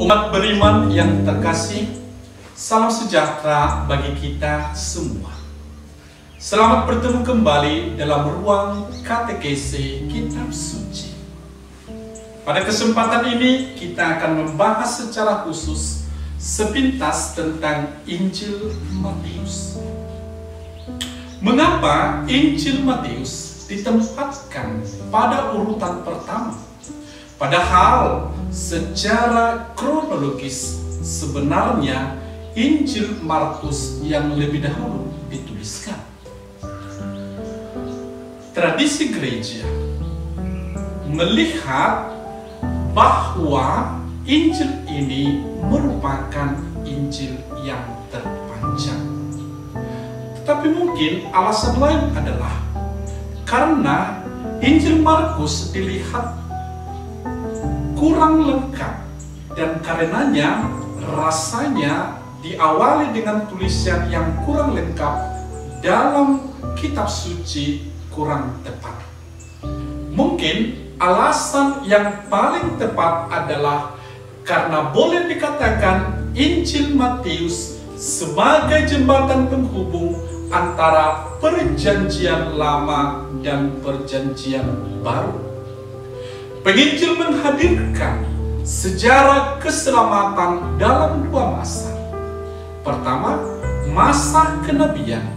Umat beriman yang terkasih, salam sejahtera bagi kita semua. Selamat bertemu kembali dalam ruang katekese Kitab Suci. Pada kesempatan ini kita akan membahas secara khusus sepintas tentang Injil Matius. Mengapa Injil Matius ditempatkan pada urutan pertama? Padahal secara kronologis sebenarnya Injil Markus yang lebih dahulu dituliskan. Tradisi gereja melihat bahwa Injil ini merupakan Injil yang terpanjang. Tetapi mungkin alasan lain adalah karena Injil Markus dilihat kurang lengkap, dan karenanya rasanya diawali dengan tulisan yang kurang lengkap dalam kitab suci kurang tepat. Mungkin alasan yang paling tepat adalah karena boleh dikatakan Injil Matius sebagai jembatan penghubung antara Perjanjian Lama dan Perjanjian Baru. Penginjil menghadirkan sejarah keselamatan dalam dua masa. Pertama, masa kenabian,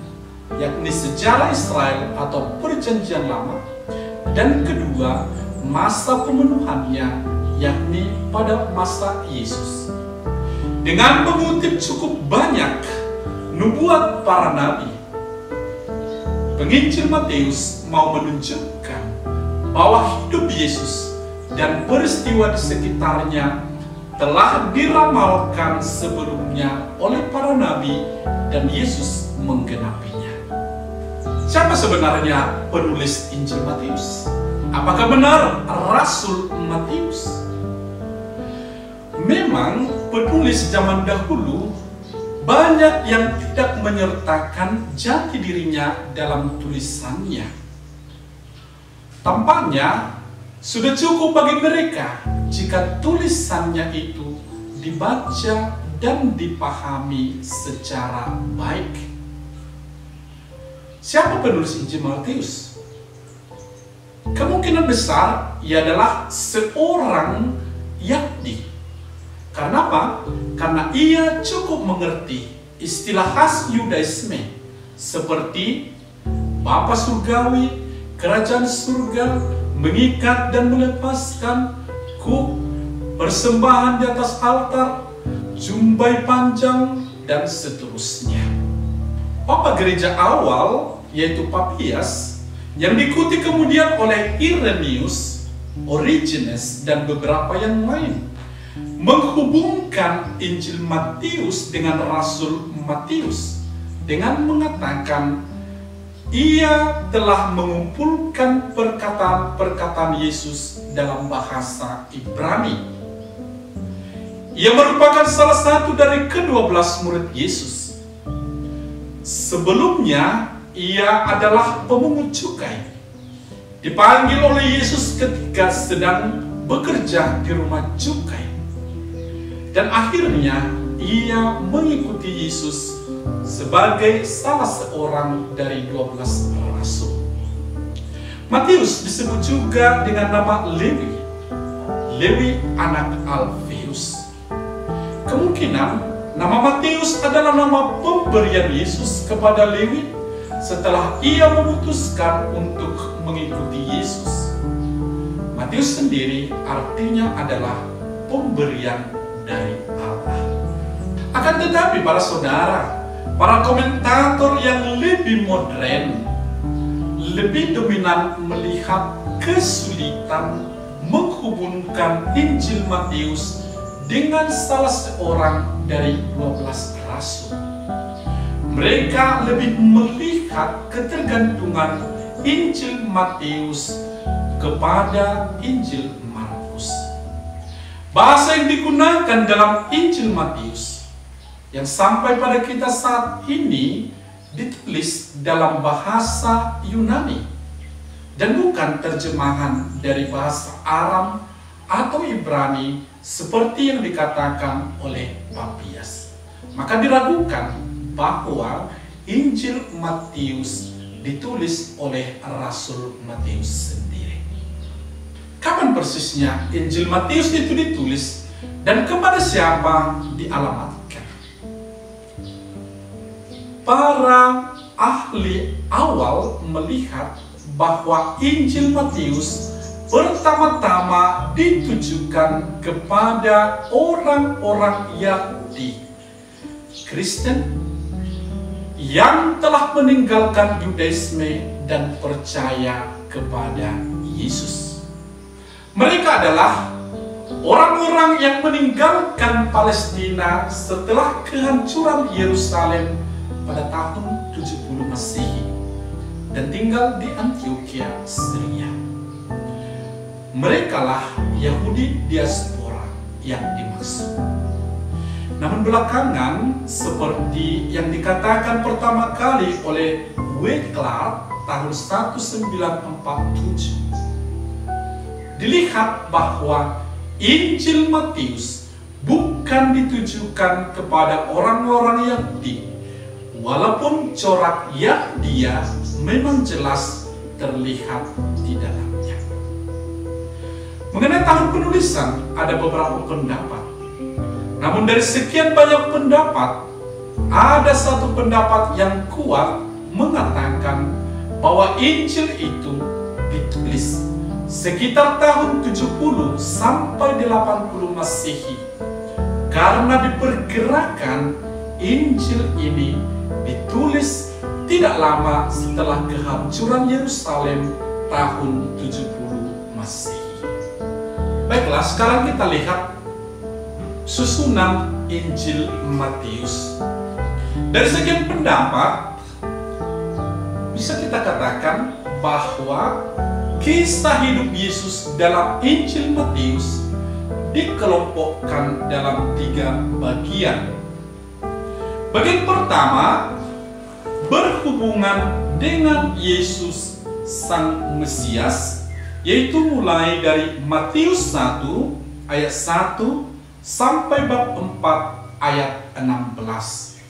yakni sejarah Israel atau Perjanjian Lama. Dan kedua, masa pemenuhannya, yakni pada masa Yesus. Dengan mengutip cukup banyak nubuat para nabi, penginjil Matius mau menunjukkan bahwa hidup Yesus dan peristiwa di sekitarnya telah diramalkan sebelumnya oleh para nabi dan Yesus menggenapinya. Siapa sebenarnya penulis Injil Matius? Apakah benar Rasul Matius? Memang penulis zaman dahulu banyak yang tidak menyertakan jati dirinya dalam tulisannya. Tampaknya sudah cukup bagi mereka jika tulisannya itu dibaca dan dipahami secara baik. Siapa penulis Injil Matius? Kemungkinan besar ia adalah seorang Yahudi. Karena apa? Karena ia cukup mengerti istilah khas Yudaisme seperti Bapa Surgawi, Kerajaan Surga, mengikat dan melepaskan, kuk, persembahan di atas altar, jumbai panjang, dan seterusnya. Papa gereja awal, yaitu Papias, yang diikuti kemudian oleh Irenaeus, Origenes, dan beberapa yang lain, menghubungkan Injil Matius dengan Rasul Matius dengan mengatakan ia telah mengumpulkan perkataan-perkataan Yesus dalam bahasa Ibrani. Ia merupakan salah satu dari ke-12 murid Yesus. Sebelumnya, ia adalah pemungut cukai. Dipanggil oleh Yesus ketika sedang bekerja di rumah cukai. Dan akhirnya, ia mengikuti Yesus sebagai salah seorang dari 12 rasul. Matius disebut juga dengan nama Lewi. Lewi anak Alfeus. Kemungkinan nama Matius adalah nama pemberian Yesus kepada Lewi setelah ia memutuskan untuk mengikuti Yesus. Matius sendiri artinya adalah pemberian dari Allah. Akan tetapi para saudara, para komentator yang lebih modern, lebih dominan melihat kesulitan menghubungkan Injil Matius dengan salah seorang dari 12 rasul. Mereka lebih melihat ketergantungan Injil Matius kepada Injil Markus. Bahasa yang digunakan dalam Injil Matius yang sampai pada kita saat ini ditulis dalam bahasa Yunani dan bukan terjemahan dari bahasa Aram atau Ibrani seperti yang dikatakan oleh Papias. Maka diragukan bahwa Injil Matius ditulis oleh Rasul Matius sendiri. Kapan persisnya Injil Matius itu ditulis dan kepada siapa dialamatkan? Para ahli awal melihat bahwa Injil Matius pertama-tama ditujukan kepada orang-orang Yahudi Kristen yang telah meninggalkan Yudaisme dan percaya kepada Yesus. Mereka adalah orang-orang yang meninggalkan Palestina setelah kehancuran Yerusalem pada tahun 70 Masehi dan tinggal di Antioquia, Syria. Merekalah Yahudi diaspora yang dimaksud. Namun belakangan, seperti yang dikatakan pertama kali oleh W. Clark tahun 1947, dilihat bahwa Injil Matius bukan ditujukan kepada orang-orang Yahudi, walaupun corak Yahdia memang jelas terlihat di dalamnya. Mengenai tahun penulisan ada beberapa pendapat. Namun dari sekian banyak pendapat, ada satu pendapat yang kuat mengatakan bahwa Injil itu ditulis sekitar tahun 70 sampai 80 Masehi. Karena diperkirakan Injil ini ditulis tidak lama setelah kehancuran Yerusalem tahun 70 Masehi. Baiklah, sekarang kita lihat susunan Injil Matius. Dari sekian pendapat, bisa kita katakan bahwa kisah hidup Yesus dalam Injil Matius dikelompokkan dalam 3 bagian. Bagian pertama berhubungan dengan Yesus Sang Mesias, yaitu mulai dari Matius 1 ayat 1 sampai bab 4 ayat 16.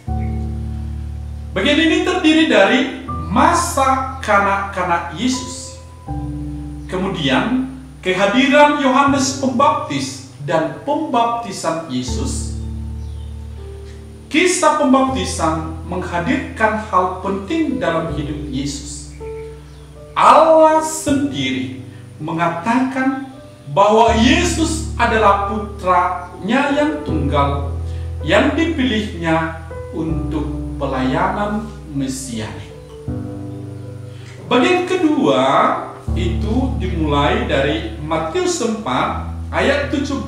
Bagian ini terdiri dari masa kanak-kanak Yesus, kemudian kehadiran Yohanes Pembaptis dan pembaptisan Yesus. Kisah pembaptisan menghadirkan hal penting dalam hidup Yesus. Allah sendiri mengatakan bahwa Yesus adalah putranya yang tunggal yang dipilihnya untuk pelayanan mesianik. Bagian kedua itu dimulai dari Matius 4 ayat 17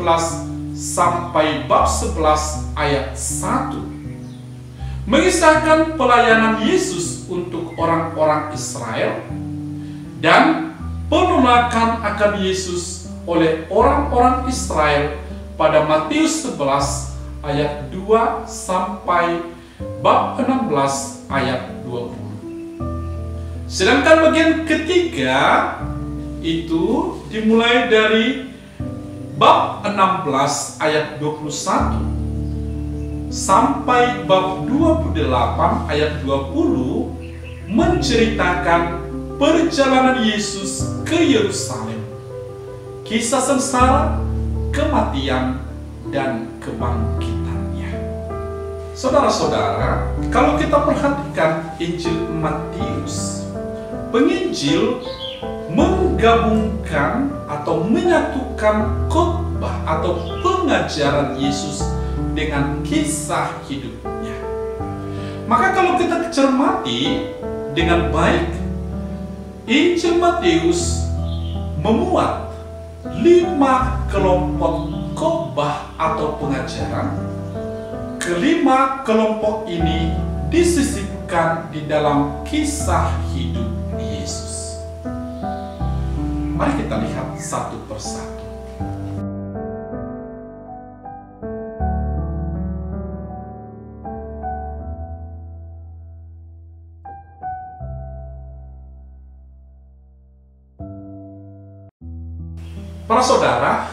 sampai bab 11 ayat 1, mengisahkan pelayanan Yesus untuk orang-orang Israel dan penolakan akan Yesus oleh orang-orang Israel pada Matius 11 ayat 2 sampai bab 16 ayat 20. Sedangkan bagian ketiga itu dimulai dari bab 16 ayat 21 sampai bab 28 ayat 20, menceritakan perjalanan Yesus ke Yerusalem, kisah sengsara, kematian, dan kebangkitannya. Saudara-saudara, kalau kita perhatikan Injil Matius, penginjil menggabungkan atau menyatukan khotbah atau pengajaran Yesus dengan kisah hidupnya. Maka kalau kita cermati dengan baik, Injil Matius memuat 5 kelompok khotbah atau pengajaran. Kelima kelompok ini disisipkan di dalam kisah hidup Yesus. Mari kita lihat satu persatu. Para saudara,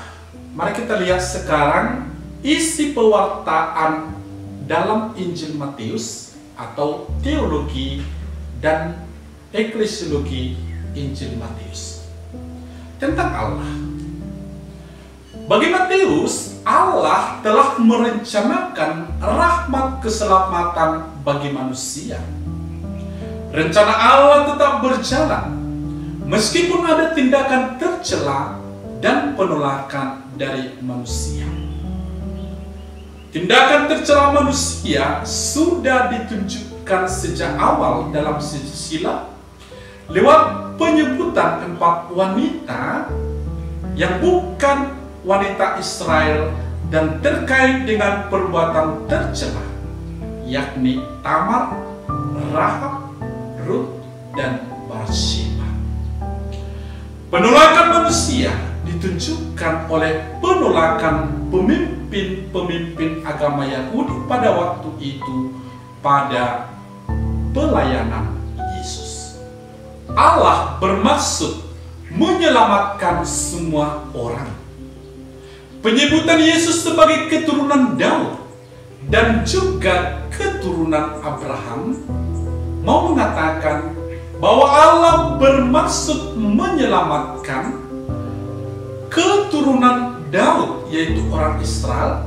mari kita lihat sekarang isi pewartaan dalam Injil Matius atau teologi dan eklesiologi Injil Matius tentang Allah. Bagi Matius, Allah telah merencanakan rahmat keselamatan bagi manusia. Rencana Allah tetap berjalan meskipun ada tindakan tercela dan penolakan dari manusia. Tindakan tercela manusia sudah ditunjukkan sejak awal dalam silsilah lewat penyebutan 4 wanita yang bukan wanita Israel dan terkait dengan perbuatan tercela, yakni Tamar, Rahab, Rut, dan Bathsheba. Penolakan manusia ditunjukkan oleh penolakan pemimpin-pemimpin agama Yahudi pada waktu itu pada pelayanan Yesus. Allah bermaksud menyelamatkan semua orang. Penyebutan Yesus sebagai keturunan Daud dan juga keturunan Abraham mau mengatakan bahwa Allah bermaksud menyelamatkan keturunan Daud, yaitu orang Israel,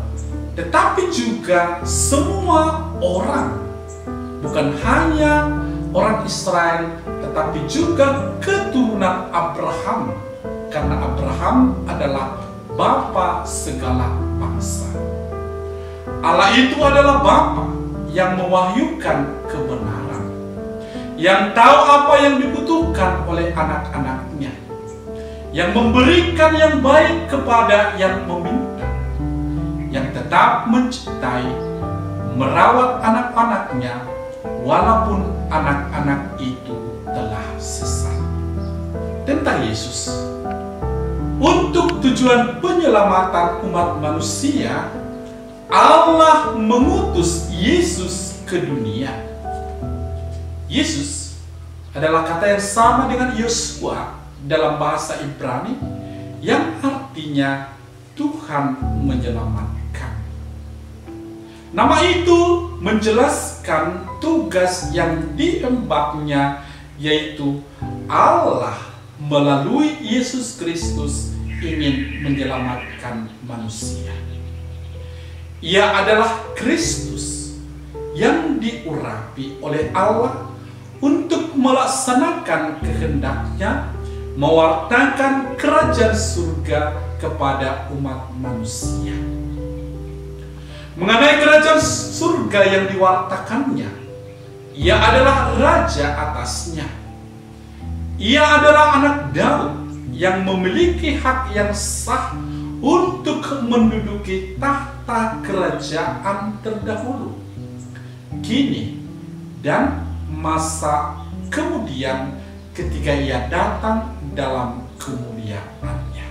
tetapi juga semua orang, bukan hanya orang Israel, tetapi juga keturunan Abraham, karena Abraham adalah Bapa segala bangsa. Allah itu adalah Bapa yang mewahyukan kebenaran, yang tahu apa yang dibutuhkan oleh anak-anaknya, yang memberikan yang baik kepada yang meminta, yang tetap mencintai, merawat anak-anaknya walaupun anak-anak itu telah sesat. Tentang Yesus, untuk tujuan penyelamatan umat manusia, Allah mengutus Yesus ke dunia. Yesus adalah kata yang sama dengan Yosua dalam bahasa Ibrani, yang artinya Tuhan menyelamatkan. Nama itu menjelaskan tugas yang diembannya, yaitu Allah melalui Yesus Kristus ingin menyelamatkan manusia. Ia adalah Kristus yang diurapi oleh Allah untuk melaksanakan kehendak-Nya, mewartakan kerajaan surga kepada umat manusia. Mengenai kerajaan surga yang diwartakannya, Ia adalah raja atasnya. Ia adalah anak Daud yang memiliki hak yang sah untuk menduduki tahta kerajaan terdahulu, kini, dan masa kemudian ketika Ia datang dalam kemuliaannya.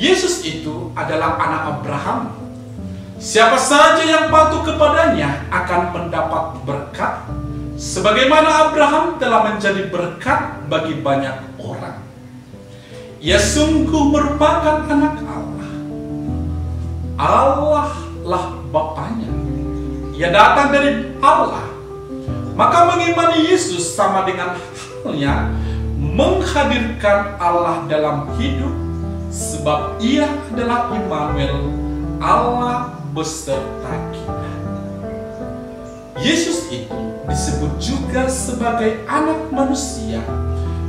Yesus itu adalah anak Abraham. Siapa saja yang patuh kepadanya akan mendapat berkat, sebagaimana Abraham telah menjadi berkat bagi banyak orang. Ia sungguh merupakan anak Allah. Allah lah Bapanya. Ia datang dari Allah. Maka mengimani Yesus sama dengan halnya menghadirkan Allah dalam hidup, sebab Ia adalah Immanuel, Allah beserta kita. Yesus itu disebut juga sebagai anak manusia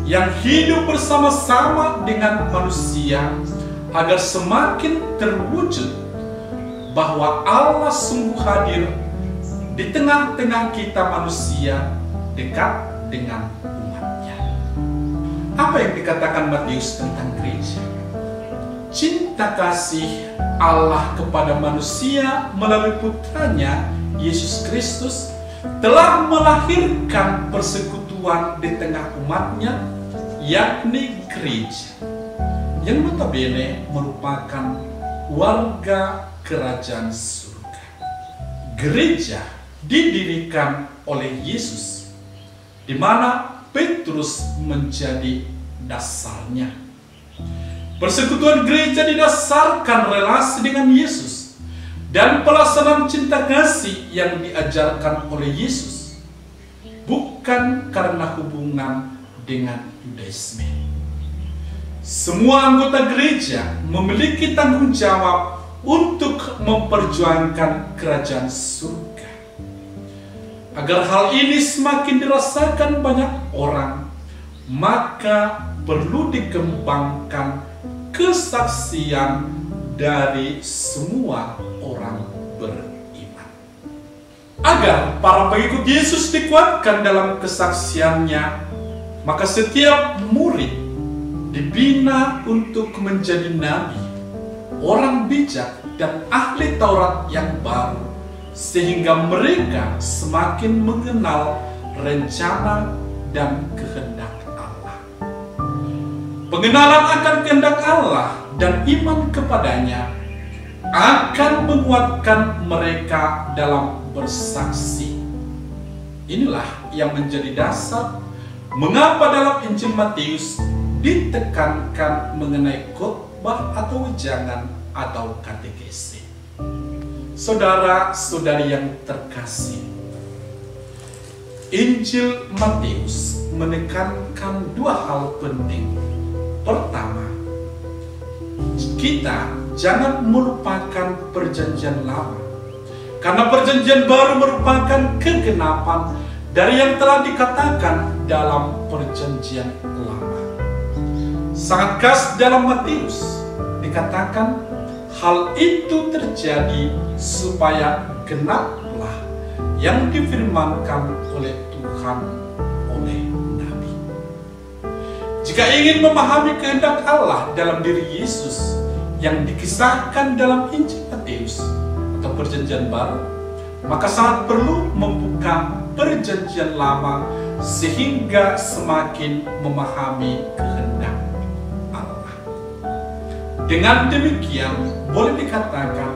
yang hidup bersama-sama dengan manusia, agar semakin terwujud bahwa Allah sungguh hadir di tengah-tengah kita manusia, dekat dengan umatnya. Apa yang dikatakan Matius tentang gereja? Cinta kasih Allah kepada manusia melalui putranya Yesus Kristus telah melahirkan persekutuan di tengah umatnya, yakni gereja, yang notabene merupakan warga kerajaan surga. Gereja didirikan oleh Yesus, di mana Petrus menjadi dasarnya. Persekutuan gereja didasarkan relasi dengan Yesus dan pelaksanaan cinta kasih yang diajarkan oleh Yesus, bukan karena hubungan dengan Yudaisme. Semua anggota gereja memiliki tanggung jawab untuk memperjuangkan kerajaan surga. Agar hal ini semakin dirasakan banyak orang, maka perlu dikembangkan kesaksian dari semua orang beriman. Agar para pengikut Yesus dikuatkan dalam kesaksiannya, maka setiap murid dibina untuk menjadi nabi, orang bijak dan ahli Taurat yang baru, sehingga mereka semakin mengenal rencana dan kehendak Allah. Pengenalan akan kehendak Allah dan iman kepadanya akan menguatkan mereka dalam bersaksi. Inilah yang menjadi dasar mengapa dalam Injil Matius ditekankan mengenai khotbah atau wejangan atau katekese. Saudara-saudari yang terkasih, Injil Matius menekankan dua hal penting. Pertama, kita jangan melupakan perjanjian lama, karena perjanjian baru merupakan kegenapan dari yang telah dikatakan dalam perjanjian lama. Sangat khas dalam Matius dikatakan hal itu terjadi supaya genaplah yang difirmankan oleh Tuhan oleh Nabi. Jika ingin memahami kehendak Allah dalam diri Yesus yang dikisahkan dalam Injil Matius atau perjanjian baru, maka sangat perlu membuka perjanjian lama sehingga semakin memahami kehendak Allah. Dengan demikian, boleh dikatakan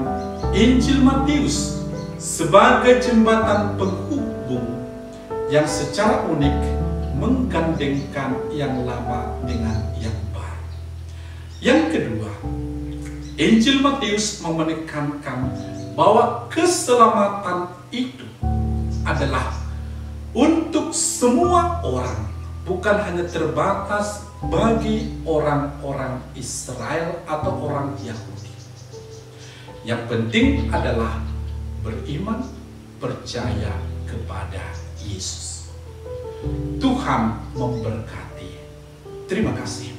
Injil Matius sebagai jembatan penghubung yang secara unik menggandengkan yang lama dengan yang baru. Yang kedua, Injil Matius menekankan bahwa keselamatan itu adalah untuk semua orang, bukan hanya terbatas bagi orang-orang Israel atau orang Yahudi. Yang penting adalah beriman, percaya kepada Yesus. Tuhan memberkati. Terima kasih.